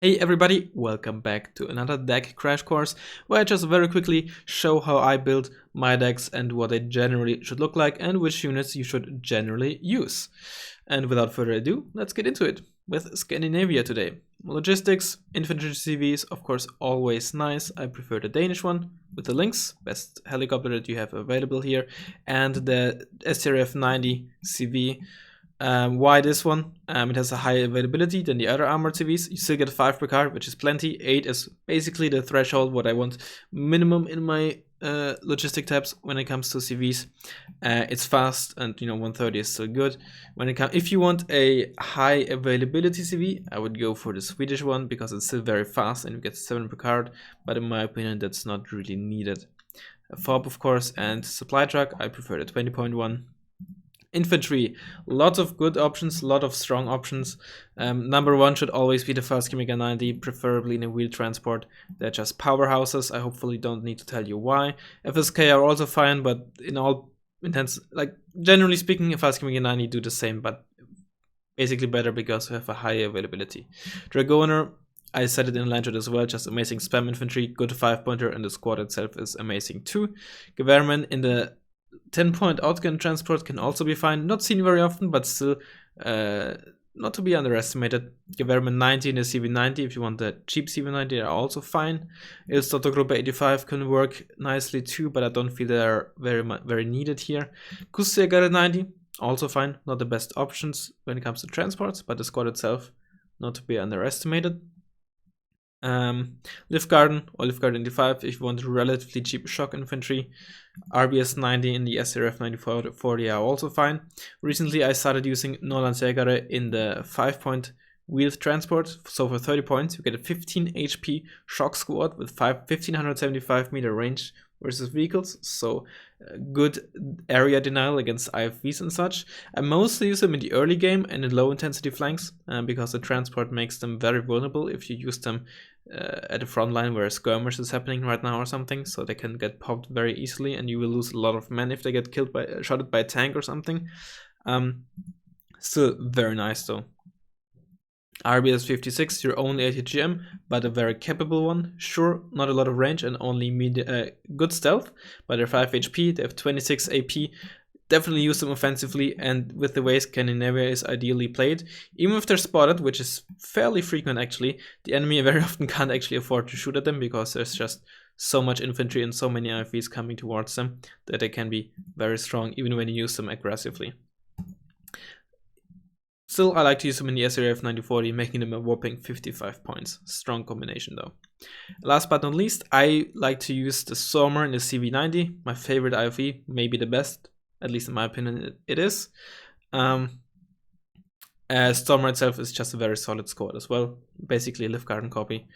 Hey everybody, welcome back to another deck crash course where I just very quickly show how I build my decks and what they generally should look like and which units you should generally use. And without further ado, let's get into it with Scandinavia today. Logistics, infantry CVs, of course always nice. I prefer the Danish one with the Lynx, best helicopter that you have available here, and the SRF 90 CV. Why this one? It has a higher availability than the other armored CVs. You still get 5 per card, which is plenty. 8 is basically the threshold, what I want minimum in my logistic tabs when it comes to CVs. It's fast, and 130 is still good. If you want a high availability CV, I would go for the Swedish one because it's still very fast and you get 7 per card. But in my opinion, that's not really needed. FOB, of course, and supply truck. I prefer the 20.1. Infantry, lots of good options, a lot of strong options. Number 1 should always be the fast Scandinavia 90, preferably in a wheel transport. They're just powerhouses. I hopefully don't need to tell you why. FSK are also fine, but in all intents, like generally speaking, a fast Scandinavia 90 do the same, but basically better because we have a higher availability. Dragoner, I said it in Landshot as well, just amazing spam infantry, good 5-pointer, and the squad itself is amazing too. Gewehrman in the 10-point outgun transport can also be fine. Not seen very often, but still not to be underestimated. Gewehrman 90 in the CV90, if you want the cheap CV90, they are also fine. Ilstotogruppe 85 can work nicely too, but I don't feel they are very needed here. Kustjäger 90, also fine. Not the best options when it comes to transports, but the squad itself, not to be underestimated. Livgarden or Livgarden 85 if you want relatively cheap shock infantry. RBS 90 in the SRF 9040 are also fine. Recently I started using Norlandsjägare in the 5-point wheeled transport, so for 30 points you get a 15 HP shock squad with 1575 meter range versus vehicles, so good area denial against IFVs and such. I mostly use them in the early game and in low intensity flanks because the transport makes them very vulnerable if you use them at the front line where a skirmish is happening right now or something, so they can get popped very easily and you will lose a lot of men if they get killed by shot by a tank or something. Still very nice though. RBS 56, your only ATGM, but a very capable one. Sure, not a lot of range and only good stealth, but they're 5 HP, they have 26 AP. Definitely use them offensively, and with the way Scandinavia is ideally played, even if they're spotted, which is fairly frequent actually, the enemy very often can't actually afford to shoot at them because there's just so much infantry and so many IFVs coming towards them that they can be very strong even when you use them aggressively. Still, I like to use them in the SRF 9040, making them a whopping 55 points. Strong combination though. Last but not least, I like to use the Stormer in the CV90, my favorite IFV, maybe the best. At least in my opinion, it is. Stormer itself is just a very solid squad as well. Basically a Livgarden copy.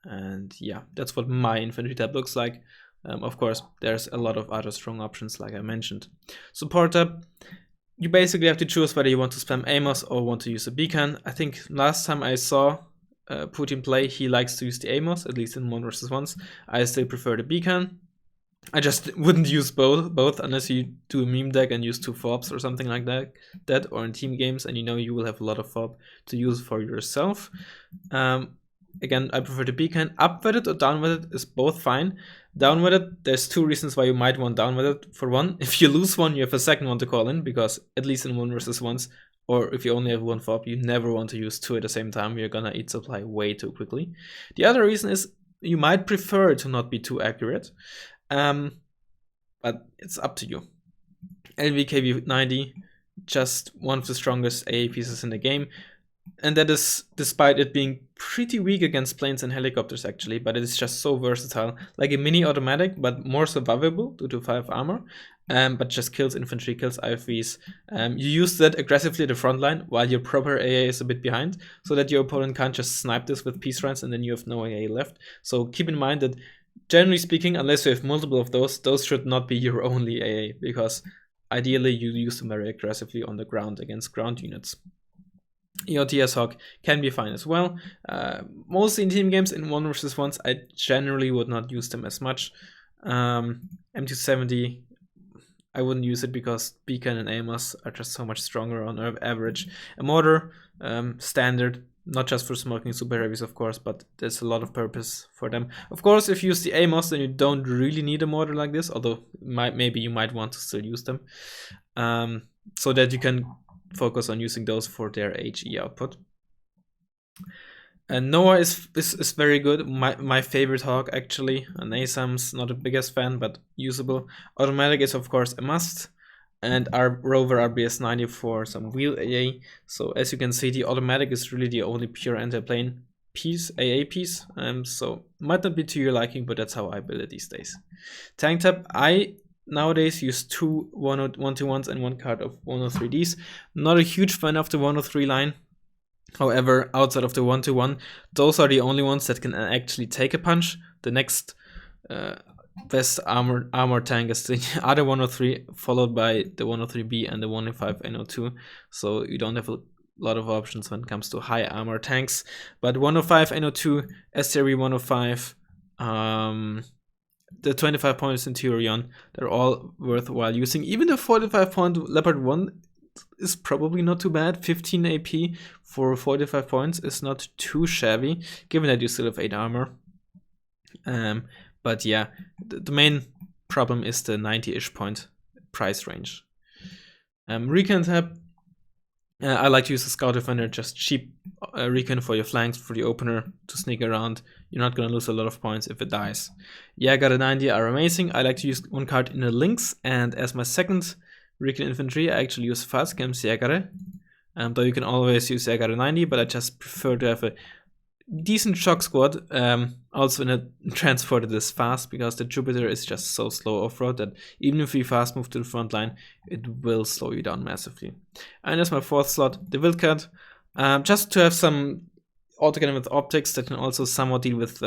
And yeah, that's what my infantry tab looks like. Of course, there's a lot of other strong options like I mentioned. Support tab, you basically have to choose whether you want to spam Amos or want to use a beacon. I think last time I saw Putin play, he likes to use the Amos, at least in 1 versus 1s. I still prefer the beacon. I just wouldn't use both unless you do a meme deck and use 2 FOBs or something like that, or in team games, and you will have a lot of FOB to use for yourself. Again, I prefer the beacon. Up-wetted or down-wetted is both fine. Down-wetted, there's 2 reasons why you might want down-wetted. For one, if you lose one, you have a second one to call in, because at least in 1 versus 1s, or if you only have 1 FOB, you never want to use 2 at the same time. You're gonna eat supply way too quickly. The other reason is you might prefer to not be too accurate. But it's up to you. LVKV90, just one of the strongest AA pieces in the game, and that is despite it being pretty weak against planes and helicopters actually, but it is just so versatile, like a mini automatic but more survivable due to 5 armor, but just kills infantry, kills IFVs. You use that aggressively at the front line while your proper AA is a bit behind, so that your opponent can't just snipe this with peace runs and then you have no AA left. So keep in mind that generally speaking, unless you have multiple of those should not be your only AA, because ideally you use them very aggressively on the ground against ground units. EOTS Hawk can be fine as well. Mostly in team games, in 1 versus 1s, I generally would not use them as much. M270, I wouldn't use it because Beacon and Amos are just so much stronger on average. A mortar, standard, not just for smoking super heavies, of course, but there's a lot of purpose for them. Of course, if you use the AMOS, then you don't really need a mortar like this, although maybe you might want to still use them, so that you can focus on using those for their HE output. And Noah is very good. My favorite hawk, actually. And ASAM's not the biggest fan, but usable. Automatic is of course a must. And our Rover RBS 90 for some wheel AA. So as you can see, the automatic is really the only pure anti-plane piece, AA piece. So might not be to your liking, but that's how I build it these days. Tank Tab, I nowadays use 2 101s and 1 card of 103Ds. Not a huge fan of the 103 line. However, outside of the 1-1, those are the only ones that can actually take a punch. The next best armor tank is the other 103, followed by the 103B and the 105 NO2. So you don't have a lot of options when it comes to high armor tanks. But 105 NO2, STRV 105, the 25 point Centurion, they're all worthwhile using. Even the 45 point Leopard 1 is probably not too bad. 15 AP for 45 points is not too shabby, given that you still have 8 armor. But yeah, the main problem is the 90-ish point price range. Recon tab, I like to use the Scout Defender, just cheap recon for your flanks, for the opener to sneak around. You're not gonna lose a lot of points if it dies. Jäger 90 are amazing. I like to use one card in the links, and as my second Recon Infantry, I actually use Fastgame's Jäger. Though you can always use Jäger 90, but I just prefer to have a decent shock squad. Also in a transport that is fast, because the Jupiter is just so slow off-road that even if you fast move to the front line, it will slow you down massively. And as my fourth slot, the Wildcat. Just to have some autocannon with optics that can also somewhat deal with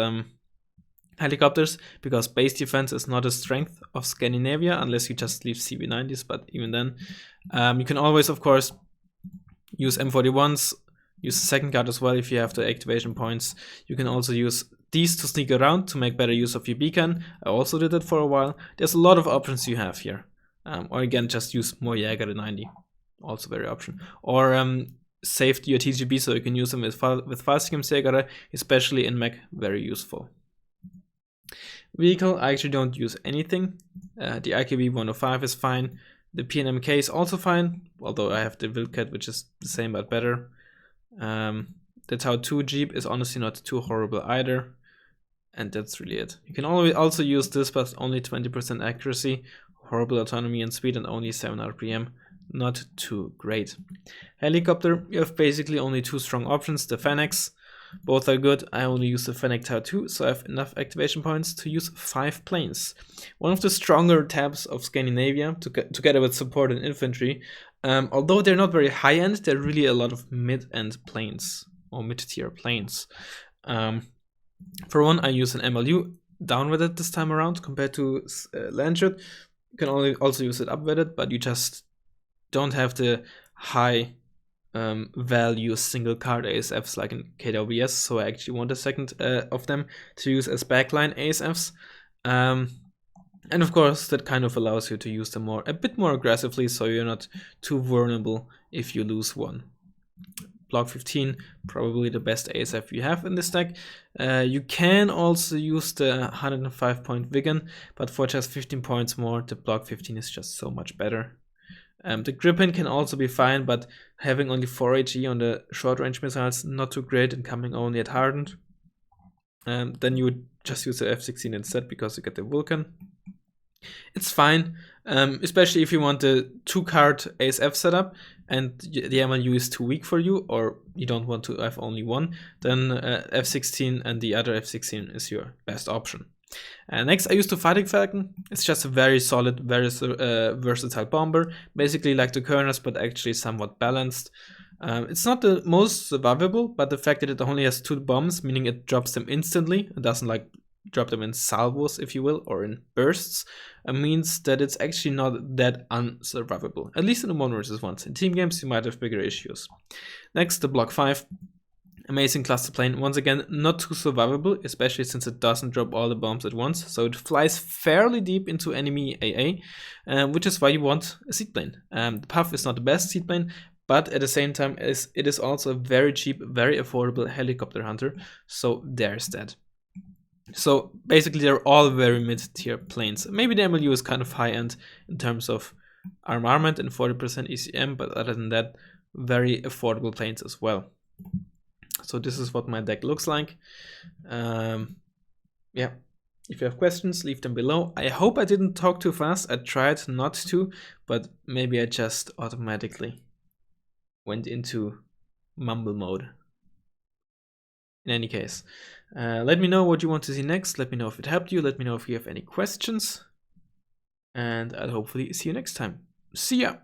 helicopters, because base defense is not a strength of Scandinavia unless you just leave CB90s, but even then. You can always, of course, use M41s, use the second card as well if you have the activation points. You can also use these to sneak around to make better use of your beacon. I also did it for a while. There's a lot of options you have here. Or again, just use more Jäger 90, also very option. Or save your TGB so you can use them with Fastgame's Jäger, especially in mech, very useful. Vehicle, I actually don't use anything. The IKB 105 is fine. The PNMK is also fine, although I have the Wildcat, which is the same but better. The Tau 2 Jeep is honestly not too horrible either. And that's really it. You can also use this, but only 20% accuracy, horrible autonomy and speed, and only 7 RPM. Not too great. Helicopter, you have basically only 2 strong options, the Fennecs. Both are good. I only use the Fennec Tau 2, so I have enough activation points to use 5 planes. One of the stronger tabs of Scandinavia, together with support and infantry. Although they're not very high-end, they're really a lot of mid-end planes, or mid-tier planes. For one, I use an MLU down-wetted this time around compared to Landshot. You can also use it up-wetted, but you just don't have the high value single card ASFs like in KWS, so I actually want a second of them to use as backline ASFs. And of course, that kind of allows you to use them a bit more aggressively, so you're not too vulnerable if you lose one. Block 15, probably the best ASF you have in this deck. You can also use the 105 point Vigan, but for just 15 points more, the Block 15 is just so much better. The Gripen can also be fine, but having only 4 HE on the short range missiles, not too great, and coming only at hardened. Then you would just use the F-16 instead, because you get the Vulcan. It's fine, especially if you want the 2-card ASF setup and the MLU is too weak for you, or you don't want to have only one, then F-16 and the other F-16 is your best option. Next, I use the Fighting Falcon. It's just a very solid, very versatile bomber, basically like the Kerners, but actually somewhat balanced. It's not the most survivable, but the fact that it only has 2 bombs, meaning it drops them instantly, it doesn't like drop them in salvos, if you will, or in bursts, means that it's actually not that unsurvivable, at least in the 1 versus 1s. In team games, you might have bigger issues. Next, the Block 5. Amazing cluster plane. Once again, not too survivable, especially since it doesn't drop all the bombs at once, so it flies fairly deep into enemy AA, which is why you want a seed plane. The Puff is not the best seed plane, but at the same time, it is also a very cheap, very affordable helicopter hunter. So there's that. So basically, they're all very mid-tier planes. Maybe the MLU is kind of high-end in terms of armament and 40% ECM, but other than that, very affordable planes as well. So this is what my deck looks like. Yeah, if you have questions, leave them below. I hope I didn't talk too fast. I tried not to, but maybe I just automatically went into mumble mode. In any case, let me know what you want to see next. Let me know if it helped you. Let me know if you have any questions. And I'll hopefully see you next time. See ya!